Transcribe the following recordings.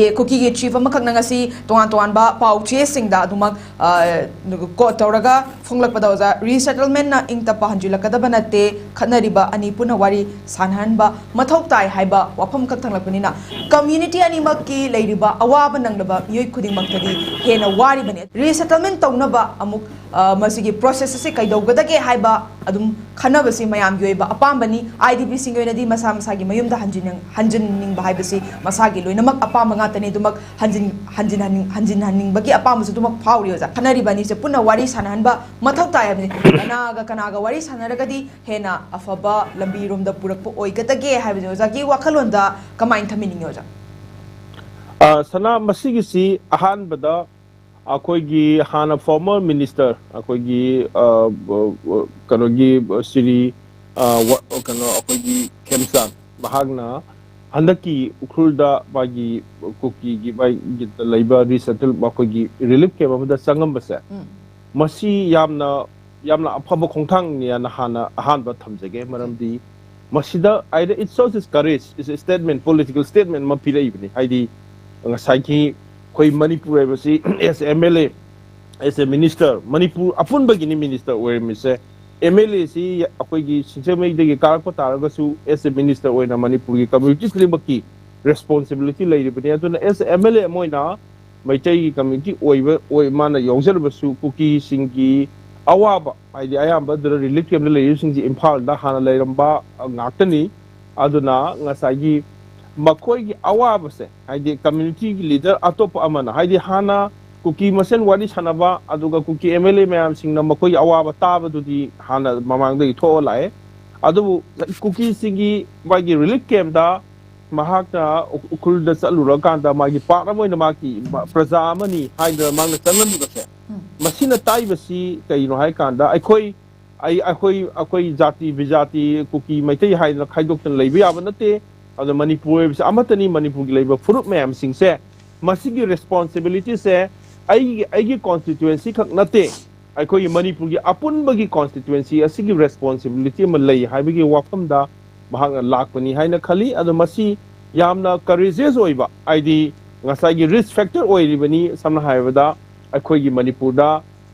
KUKI की chief अमखक नंगसी तोंगान बा पाउचे सिंगदा दुमक को तौरगा फुंगलक पदौजा रीसेटलमेंट ना इंग तपा हंजुलकदब नते खनरिबा अनि पुना वारी सानहनबा मथौ ताई हाइबा वफम कक थंगलकनिना कम्युनिटी अनिमक की लेरिबा अवाब नंगलबा मियोय खुदिंगमक्तदी हेना वारी बने रीसेटलमेंट तौनबा अमुक मसिगी प्रोसेस से कैदौगदगे हाइबा अदुम खनबसी मयाम योइबा अपाम्बनी IDP सिंगोइनदी मसा मसागी मयुमदा हंजिनिंग हाइबसी मसागी लोइनमक अपाम tani dumak hanjin haning bagi apa musu dumak fauri oja kanari bani se punna wari sanan ba mathau tai abni kanaga wari sanaragadi hena afaba lambi rom da purak po oi gatage haibe oja ki wakhalon da kamain thamining oja sana masigi si ahan bada akoi gi hana former minister akoi gi kanogi siri kano akoi gi kemsan bahagna handaki ukhulda bagi KUKI gi bagi labor resettle bakogi relief ke babada sangam basa masi yamna afaba khongthang ni na hana ahan ba thamjage maramdi masida either it shows his courage is a statement political statement ma pira ibni haidi ngasai ki koi Manipur basi as MLA as a minister Manipur apun bagi ni minister where me say MLA si akoi gi sinsemai de karakpa taraga su as a minister oina Manipur gi communities libaki responsibility lai bani aduna as MLA moina maitai gi community oi mana yongjar basu KUKI singi awaba aidi ayamba the relief camp lai singi imphal da hana lairamba ngaktani aduna ngasai gi makoi gi awaba se aidi community gi leader atop amana aidi hana KUKI masen wadi sanaba aduga KUKI MLA mayam singna makoi awaba tabadudi hana mamangda itho lai adu KUKI singi bagi relief camp da mahakna ukulda saluraganda magi paramoina maki praja amani haidra mangna changan base masina taibasi kaino hai kanda akoi jati bijati KUKI maitai haidra khaidoktan leibi abanate adu Manipur bis amatani Manipur gi leiba furup mayam singse masigi responsibility se aigi constituency khak nate aikoi Manipur gi apun bagi constituency asigi responsibility ma lei haibigi wafam da bahang lakpani haina khali adu masi yamna courageous oiba id ngasai gi risk factor oiribani samna haibada aikoi gi Manipur da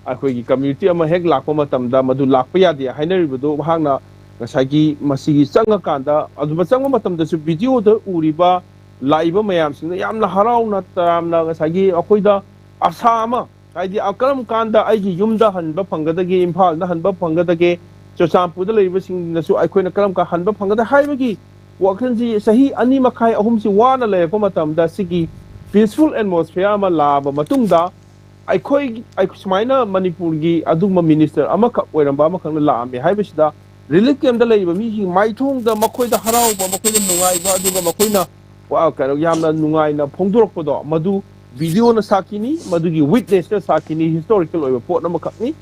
aikoi gi community ama hek lakpa matam da madu lakpa yadi hainaribado bahangna ngasai gi masi gi changa kanda adu changa matam da su video da uriba laiba mayam singna yamna harauna taramna ngasai gi akoi da asama aidi akaram kanda aigi yumda hanba phangadagi imphal na hanba phangadagi chosampu da leiba sing nasu aikoina karam ka hanba phangada haibagi wakhanji sahi ani makhai ahum si wana le pa matam da sigi peaceful atmosphere ma laba matungda aikoi sumaina Manipur gi aduma minister amaka oiramba amakhang la ame haibasida relief camp da leiba mi hi maithong da makhoi da harau ba makhoi da nungai ba aduga makhoina wa ka yamna nungai na phongdorok podo madu video na sakini madugi witness na sakini historical oiba pot na makakni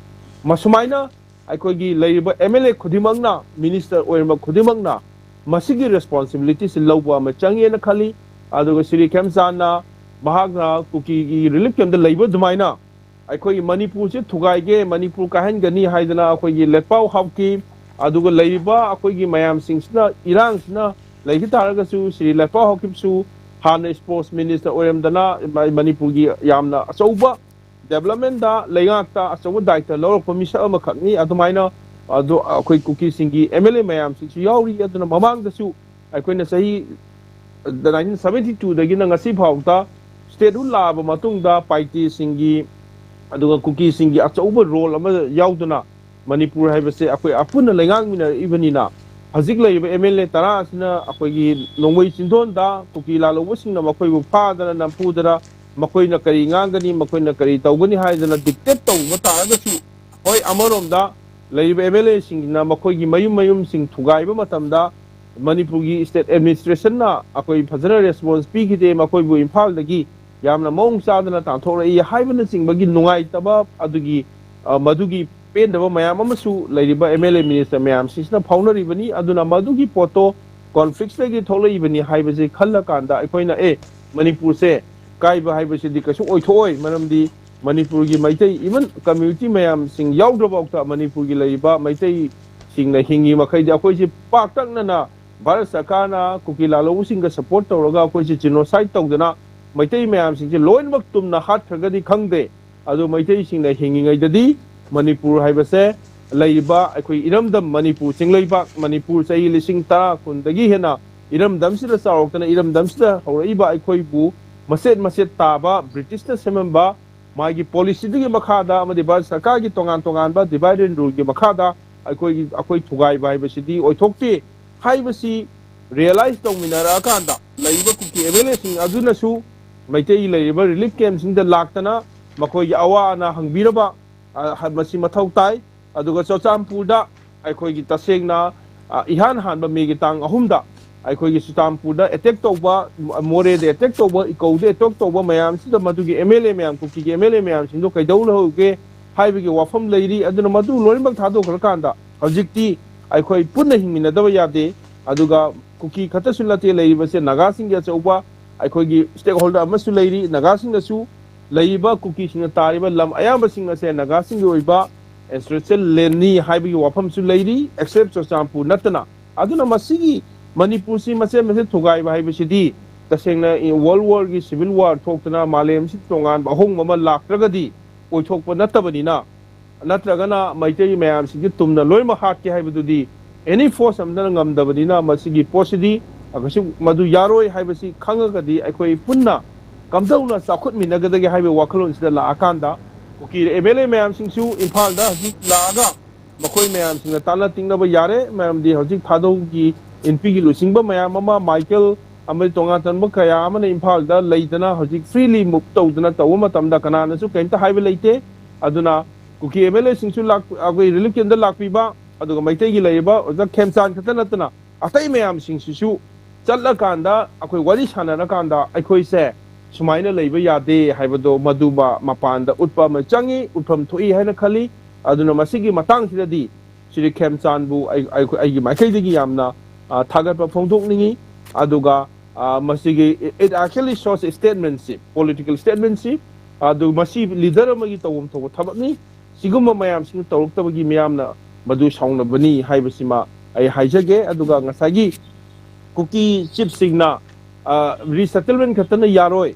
masumaina aikoi gi leiba MLA khudimangna minister oirma khudimangna masigi responsibility se lawwa ma changi na khali aduga siri kemsana bahagna KUKI gi relief camp da leiba dumaina aikoi Manipur se thugai ge Manipur kahan gani haidana akoi gi lepau hawki aduga leiba akoi gi mayam singsna irang sina leigi taraga su siri lepau hawkip su hana sports minister oiramdana Manipur gi yamna achouba development da leingakta achouba daita lorok misa ama khakni adumaina adu akoi KUKI singi MLA mayam singi yauri aduna mamang da su aikoina sahi 1972 dagi na ngasi phawta state rule laba matung da party singi aduga KUKI singi achouba role ama yauduna Manipur haibase akoi apuna lengang mina ibanina Hazik laiba MLA tara sina akoi gi nongmoi chindon da KUKI lalobo singna makoi bu phadana nampudara makoi na kari ngangani makoi na kari tawgani haidana dictate tawba taraga su hoi amarom da laiba MLA singna makoi gi mayum sing thugaiba matamda Manipur gi state administration na akoi phajana response pi gide makoi bu imphal dagi yamna mong sadana ta thora I haibana singbagi nungai taba adugi madugi pendaba mayam amasu lairiba MLA minister mayam sisna faunaribani aduna madugi poto conflicts lagi tholibani haibase khalla kanda aikoina Manipur se kaiba haibase dikasu oithoi maramdi Manipur gi maitai even community mayam sing yaudrabawta Manipur gi laiba maitai singna hingi makhai di akoi se paktakna na Bharat Sarkar na KUKI lalo singa support tawraga akoi se genocide tawdana Maitai Mayam Sing Loin Maktum na Hat Kagadi Kangde, Ado Maitai Sing the hanging Idadi, Manipur Hibase, Laiba, Akui Iram the Manipur, Sing Laibak, Manipur Say Lising Ta, Kundagi Hena, Iram Damsida Sarok, and Iram Damsida, Horaiba Akoi Maset Taba, British Sememba, Magi policy di Makada, Madiba Sakagi Tongan, divided rule Makada, Akoi Tugai by Basidi, or Tokti, Haibasi, realized Dominara Kanda, Laiba Kuki, everything Adunasu, Maitei Labor relief camps in the Laktana, Makoi Awana, Hangbiraba, Hadmasima Tautai, Aduga Sotam Puda, Akoi Tasegna, Ihan Hanba Megitang Ahumda. Aikoi Sutam Puda, attack over more the attack over, Iko, attack over Mayam, the Matuki MLA Mayam, Kuki MLA Mayam, Sindoka Dolo, Highway Wafam lady, Adunamatu, Lorimba Tado Kalkanda, Hajikti, Aikoi Puna him in a Davayade, Aduga, Kuki Katasulati lady, was a Nagasing gets over, Aikoi stakeholder Masu lady, Nagasing the Su, Laiba, Kuki in the Tariba, Lam Ayamba singer say Nagasing Yoiba, and Stretzel Lenny, Highway Wafam Su lady, except Sosampu Natana, Aduna Masigi. Manipur si mase thugai ba haibasidi tasengna in World War gi Civil War thokna malem si tongan bahong mama lakragadi oithokpa natabanina natragana maitei mayam si tumna loima hat ki haibadudi any force amna ngamdabanina masigi posidi agasu madu yaroi haibasi khangagadi aikoi punna kamdauna sakhut minagadagi haibe wakalon sida la akanda kuki MLA mayam singsu Imphal da hajik laaga makoi mayam singna tana tingnaba yare mayam di hajik thadau gi NP Lusingba Mayama, Michael, Amatongan Bukaya, Imphal, the Laitana, Hajik freely moved to the Natawama Tamda Kanana, so came to Highway Aduna, Kuki MLA sings to Lak away relic in the Lakiba, Aduga Maitegi Labor, or the Kemsan Katanatana. After Mayam sings to Chalakanda, Akoi Wadishana Nakanda, Akoi say, Sumaina Labor Yade, Hibado, Maduba, Mapanda, Utpa Machangi, Utpam Tui Hanakali, Aduna Masigi Matang Hidadi, Shiri Kemsan Bu, I Makegi Yamna. Target Fongdorakli, Aduga, Masigi, it actually shows a statementship, political statementship, Adu Masib leader of Magitawum to Tabani, Siguma Mayam Sing Toroktabagi Miamna, Madu Shangna Bani, Haibasima, I Hijage, Aduga Nasagi, Kuki, Chip Signa, resettlement Katana Yaroi,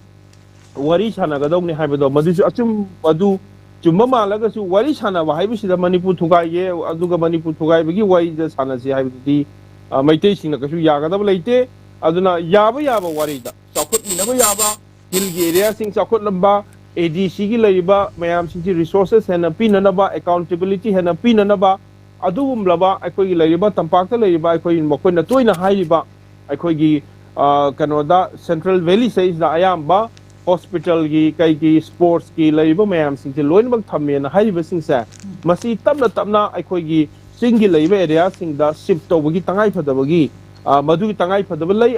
Warishana Gadoni Hibado, Madu Achum, Madu, Jumama Lagasu, Warishana, Wahibishi, the Manipur Tugai, Aduga Manipur Tugai, Bigi, why the Sanasi Hibidi. Maitai sing na kasu yaga dab leite aduna yaba warida sakut minaba yaba hilgi area sing sakut lamba ADC gi leiba mayam sing resources hena pinanaba accountability hena pinanaba adugum laba akoi gi leiba tampak ta leiba akoi mokoi na toina haiba akoi gi kanoda Central Valley says da ayamba hospital gi kai gi sports gi leiba mayam sing loin bak thamme na haiba sing sa masi tamna akoi gi Singi Laiba area sing da ship to Wagi Tangai Padabagi, Madu Tangai Padabalay,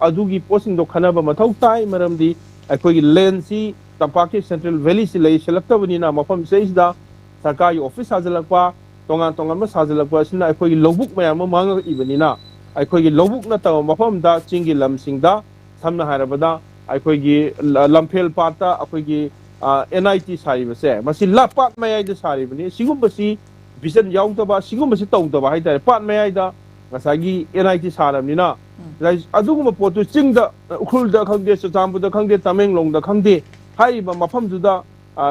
Adugi posting do Kanaba Matautai, Maramdi, Akoi Lensi, Tapaki Central Valley Silay, Shalaktavanina, Mapam says da, Sakai office Hazalakwa, Tongan Hazalakwa, Sina, Akoi Lobuk Mayama Manga Ivanina, Akoi Lobuk Nata, Mapam da, Chingi Lam Sing da, Samna Harabada, Akoi Lampel Pata, Akoi NIT Saribase, Masi Lapat Maya the Saribani, Sigumbasi. Vision Yautaba, Sigumasi Tauntaba, Haida, Pat Mayda, Masagi, NIT Saramina. Aduma Potu sing the Kulda Kange, Satambu, the Kange, Tameng Long, the Kange, Haiba Mapam to the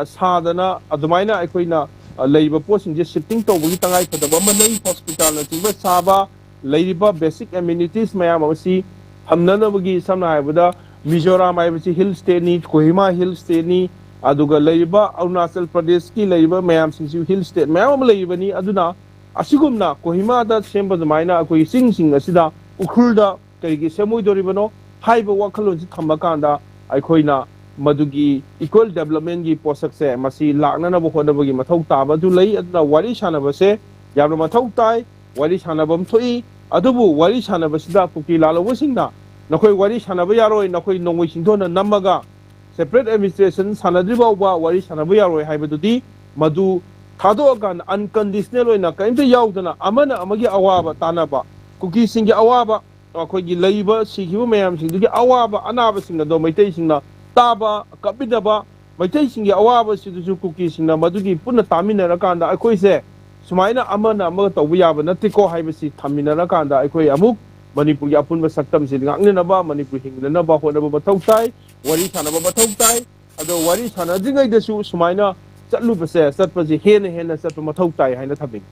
Sadana, Adumina, Equina, labor post in just shifting to Witangai for the Woman Hospital, Saba, Ladyba, basic amenities, Mayamasi, Hamnanabagi, Samna, Mizoram, Ivasi Hill Stani, Kohima Hill Stani. Aduga Laiba, Arunachal Pradesh ki Laiba, Mayam Sing Hill State, Mayam Laibani, Aduna, Asigumna, Kohima, that Chamber the Mina, Akoi Sing Asida, Ukulda, Kagi Samu Doribano, Haiba Wakalon Tamakanda, Aikoina, Madugi, Equal Development Gi Posakse, Masi, Laknana Bohodabagi, Matauta, to lay at the Warish Hanabase, Yamamatautai, Warish Hanabam Toi, Adubu, Warish Hanabasida, Kuki Lala Wasinda, Nakoi Warish Hanabayaro, Nakoi no Washington and Namaga. Separate administration Sanadriba Wari Sanabuya Haibadi, Madu Tadogan unconditional in a kind of Yaudana, Amana Amagi Awaba, Tanaba, Kuki Singa Awaba, or Kogi Labor, Sikiu Mayam Sing, Awaba, Anabasing the domitation, Taba, Kapidaba, by taking Awaba Situ cookies in the Madugi, Puna Tamina Rakanda, Akoise, Sumaina Amana Murta, we have a Natiko Haibasi, Tamina Rakanda, Akoi Amuk, Manipur Yapun Satam Sitting Anaba, Manipur Hinganaba, whatever Matautai. wari sanaba mathau tai ado wari sanadringai da su sumaina chatlu base chatpaji hena hena chatpa mathau tai haina thabing